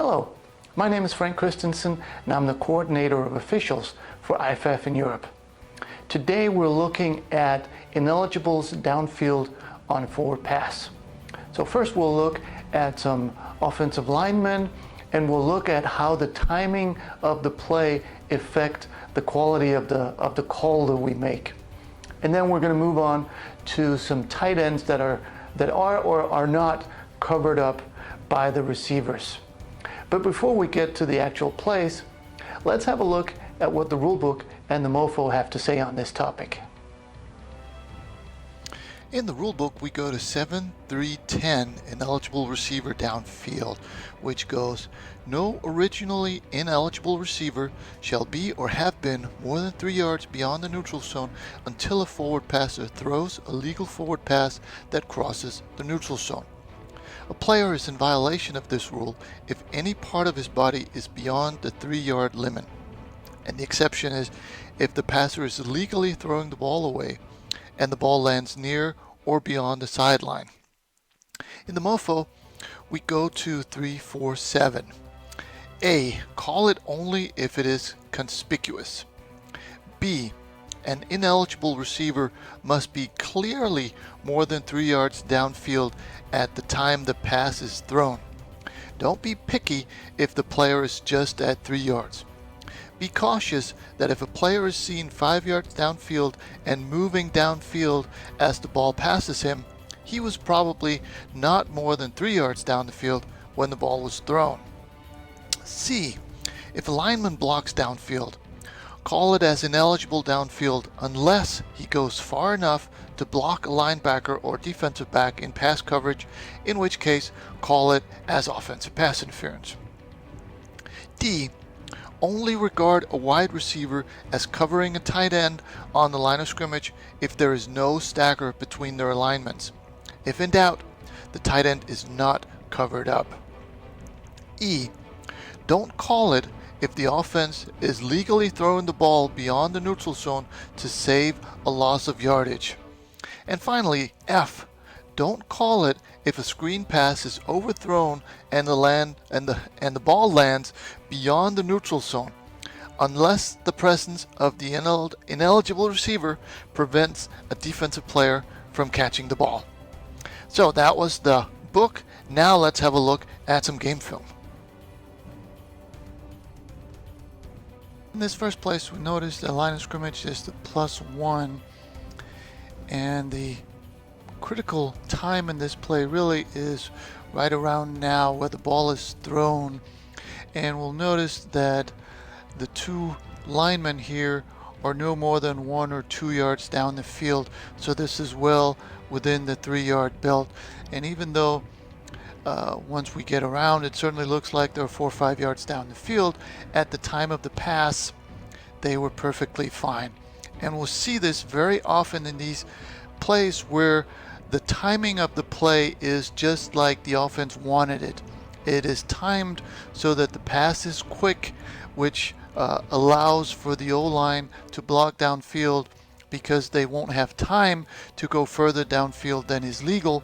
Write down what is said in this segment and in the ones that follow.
Hello, my name is Frank Christensen and I'm the coordinator of officials for IFAF in Europe. Today we're looking at ineligibles downfield on forward pass. So first we'll look at some offensive linemen and we'll look at how the timing of the play affect the quality of the call that we make. And then we're going to move on to some tight ends that are or are not covered up by the receivers. But before we get to the actual plays, let's have a look at what the rulebook and the MOFO have to say on this topic. In the rulebook, we go to 7.3.10, ineligible receiver downfield, which goes, no originally ineligible receiver shall be or have been more than 3 yards beyond the neutral zone until a forward passer throws a legal forward pass that crosses the neutral zone. A player is in violation of this rule if any part of his body is beyond the 3-yard limit. And the exception is if the passer is illegally throwing the ball away and the ball lands near or beyond the sideline. In the MOFO, we go to 3.4.7. A. Call it only if it is conspicuous. B. An ineligible receiver must be clearly more than 3 yards downfield at the time the pass is thrown. Don't be picky if the player is just at 3 yards. Be cautious that if a player is seen 5 yards downfield and moving downfield as the ball passes him, he was probably not more than 3 yards down the field when the ball was thrown. C. If a lineman blocks downfield, call it as ineligible downfield unless he goes far enough to block a linebacker or defensive back in pass coverage, in which case call it as offensive pass interference. D. Only regard a wide receiver as covering a tight end on the line of scrimmage if there is no stagger between their alignments. If in doubt, the tight end is not covered up. E. Don't call it if the offense is legally throwing the ball beyond the neutral zone to save a loss of yardage. And finally, F. Don't call it if a screen pass is overthrown and the ball lands beyond the neutral zone, unless the presence of the ineligible receiver prevents a defensive player from catching the ball. So that was the book. Now let's have a look at some game film. In this first place, we notice the line of scrimmage is the +1, and the critical time in this play really is right around now where the ball is thrown. And we'll notice that the two linemen here are no more than 1 or 2 yards down the field, so this is well within the 3-yard belt. And even though once we get around, it certainly looks like they're 4 or 5 yards down the field, at the time of the pass they were perfectly fine. And we'll see this very often in these plays where the timing of the play is just like the offense wanted it. It is timed so that the pass is quick, which allows for the O-line to block downfield because they won't have time to go further downfield than is legal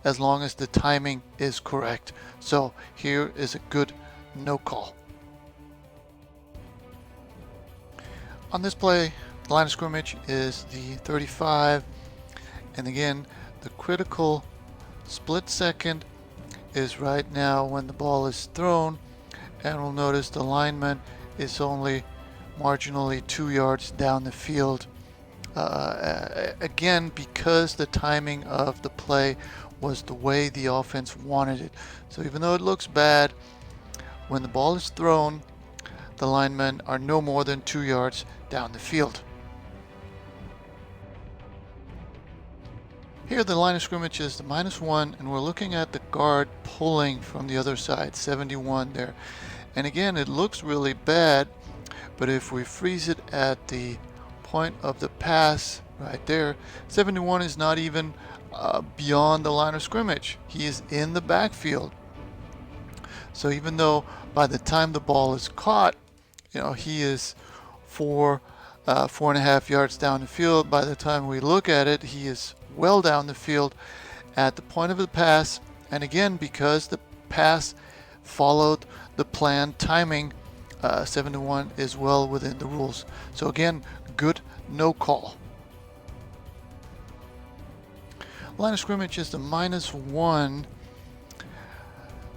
as long as the timing is correct. So here is a good no call. On this play, the line of scrimmage is the 35, and again the critical split second is right now when the ball is thrown, and we'll notice the lineman is only marginally 2 yards down the field. Again, because the timing of the play was the way the offense wanted it. So even though it looks bad, when the ball is thrown, the linemen are no more than 2 yards down the field. Here the line of scrimmage is the -1, and we're looking at the guard pulling from the other side, 71 there. And again, it looks really bad, but if we freeze it at the point of the pass right there, 71 is not even beyond the line of scrimmage. He is in the backfield. So even though by the time the ball is caught, he is 4.5 yards down the field, by the time we look at it, he is well down the field at the point of the pass. And again, because the pass followed the planned timing, 7-1 is well within the rules. So again, good no call. Line of scrimmage is the -1.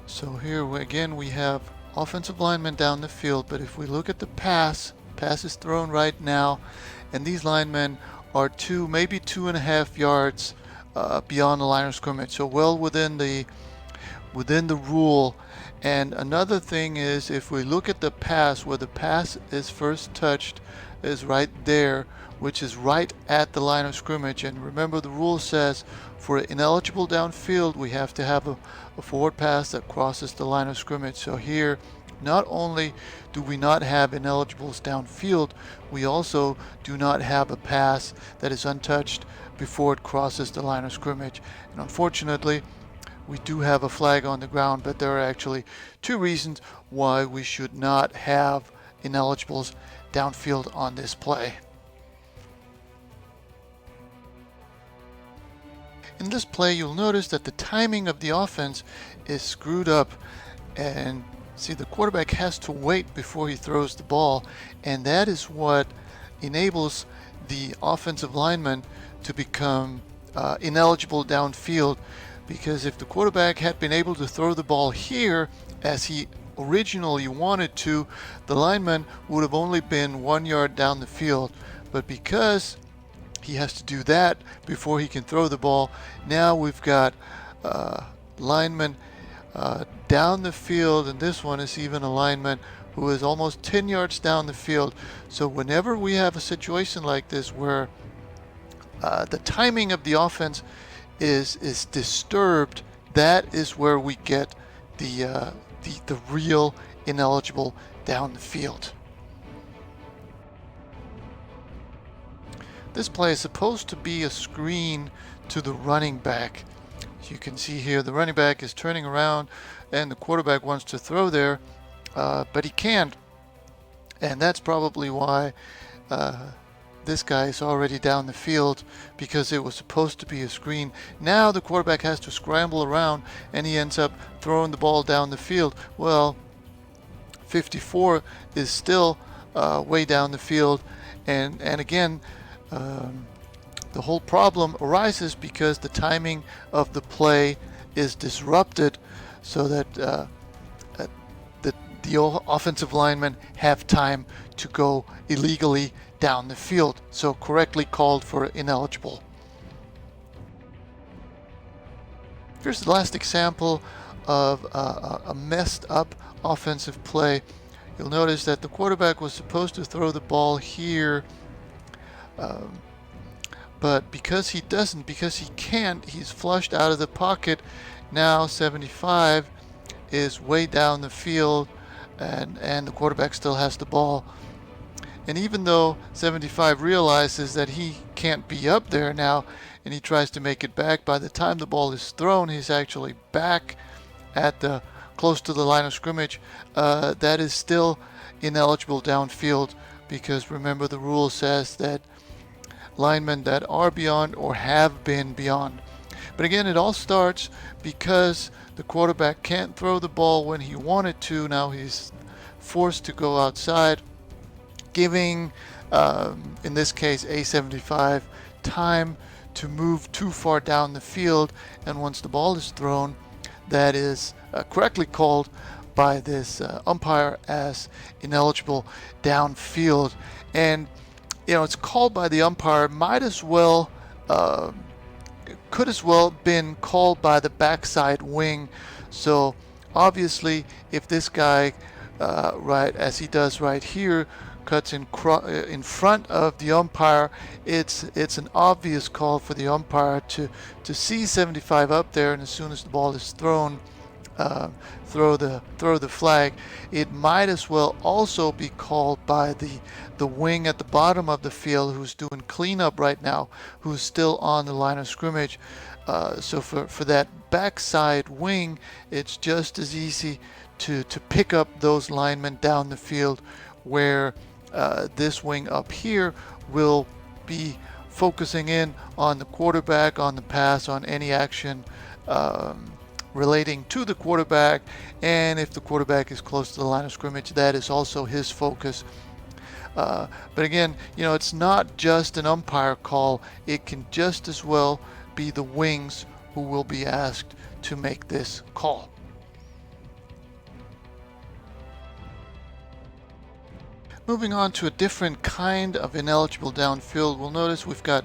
So here again we have offensive linemen down the field, but if we look at the pass is thrown right now, and these linemen are maybe 2.5 yards beyond the line of scrimmage, so well within the rule. And another thing is, if we look at the pass, where the pass is first touched is right there, which is right at the line of scrimmage. And remember, the rule says for ineligible downfield we have to have a forward pass that crosses the line of scrimmage. So here, not only do we not have ineligibles downfield, we also do not have a pass that is untouched before it crosses the line of scrimmage. And unfortunately, we do have a flag on the ground, but there are actually 2 reasons why we should not have ineligibles downfield on this play. In this play, you'll notice that the timing of the offense is screwed up, and see, the quarterback has to wait before he throws the ball, and that is what enables the offensive lineman to become ineligible downfield. Because if the quarterback had been able to throw the ball here as he originally wanted to, the lineman would have only been 1 yard down the field. But because he has to do that before he can throw the ball, now we've got linemen down the field, and this one is even a lineman who is almost 10 yards down the field. So whenever we have a situation like this where the timing of the offense is disturbed, that is where we get the real ineligible down the field. This play is supposed to be a screen to the running back. As you can see here, the running back is turning around and the quarterback wants to throw there, but he can't. And that's probably why this guy is already down the field, because it was supposed to be a screen. Now the quarterback has to scramble around and he ends up throwing the ball down the field. Well, 54 is still way down the field, and again, the whole problem arises because the timing of the play is disrupted, so that the offensive linemen have time to go illegally down the field, so correctly called for ineligible. Here's the last example of a messed up offensive play. You'll notice that the quarterback was supposed to throw the ball here, but because he can't, he's flushed out of the pocket. Now 75 is way down the field, and the quarterback still has the ball. And even though 75 realizes that he can't be up there now, and he tries to make it back, by the time the ball is thrown, he's actually back at close to the line of scrimmage. That is still ineligible downfield, because remember, the rule says that linemen that are beyond or have been beyond. But again, it all starts because the quarterback can't throw the ball when he wanted to. Now he's forced to go outside, giving, in this case, A75 time to move too far down the field. And once the ball is thrown, that is correctly called by this umpire as ineligible downfield. And it's called by the umpire, could as well been called by the backside wing. So obviously, if this guy, right as he does right here, cuts in front of the umpire, it's an obvious call for the umpire to see 75 up there, and as soon as the ball is thrown, throw the flag. It might as well also be called by the wing at the bottom of the field, who's doing cleanup right now, who's still on the line of scrimmage. So for that backside wing, it's just as easy to pick up those linemen down the field, where this wing up here will be focusing in on the quarterback, on the pass, on any action relating to the quarterback, and if the quarterback is close to the line of scrimmage, that is also his focus. But again, it's not just an umpire call. It can just as well be the wings who will be asked to make this call. Moving on to a different kind of ineligible downfield, we'll notice we've got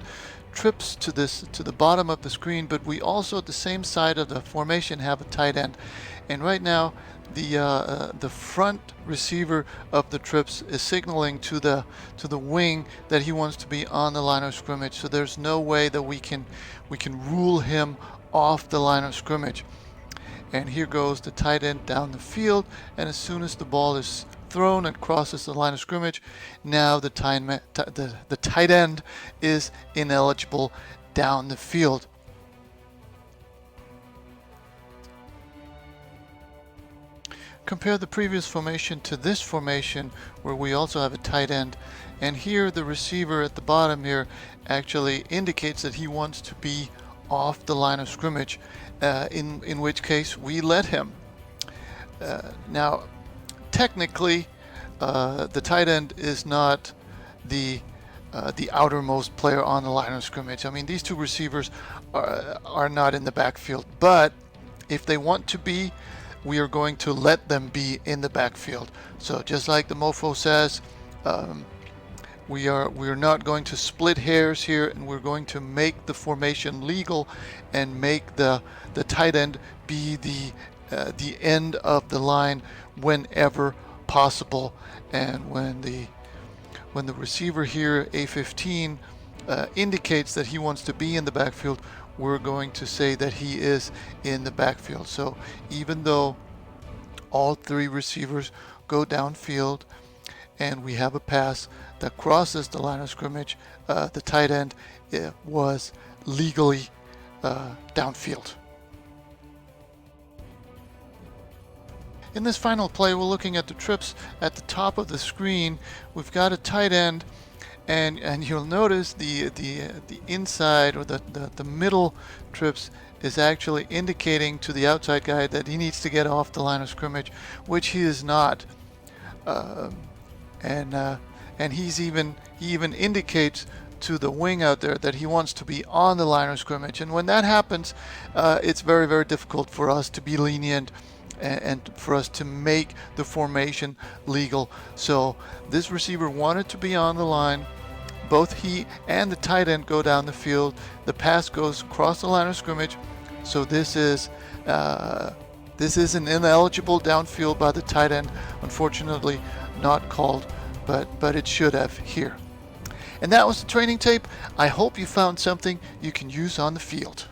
trips to the bottom of the screen, but we also at the same side of the formation have a tight end. And right now the front receiver of the trips is signaling to the wing that he wants to be on the line of scrimmage. So there's no way that we can rule him off the line of scrimmage. And here goes the tight end down the field, and as soon as the ball is thrown and crosses the line of scrimmage, now the tight end is ineligible down the field. Compare the previous formation to this formation where we also have a tight end, and here the receiver at the bottom here actually indicates that he wants to be off the line of scrimmage, in which case we let him. Now technically the tight end is not the outermost player on the line of scrimmage. I mean, these two receivers are not in the backfield, but if they want to be, we are going to let them be in the backfield. So just like the mofo says, we are not going to split hairs here, and we're going to make the formation legal and make the tight end be the end of the line whenever possible. And when the receiver here, A15, indicates that he wants to be in the backfield, we're going to say that he is in the backfield. So even though all three receivers go downfield and we have a pass that crosses the line of scrimmage, the tight end was legally downfield. In this final play, we're looking at the trips at the top of the screen. We've got a tight end, and you'll notice the inside, or the middle trips is actually indicating to the outside guy that he needs to get off the line of scrimmage, which he is not. And he even indicates to the wing out there that he wants to be on the line of scrimmage. And when that happens, it's very, very difficult for us to be lenient and for us to make the formation legal. So this receiver wanted to be on the line. Both he and the tight end go down the field. The pass goes across the line of scrimmage. So this is an ineligible downfield by the tight end. Unfortunately, not called, but it should have here. And that was the training tape. I hope you found something you can use on the field.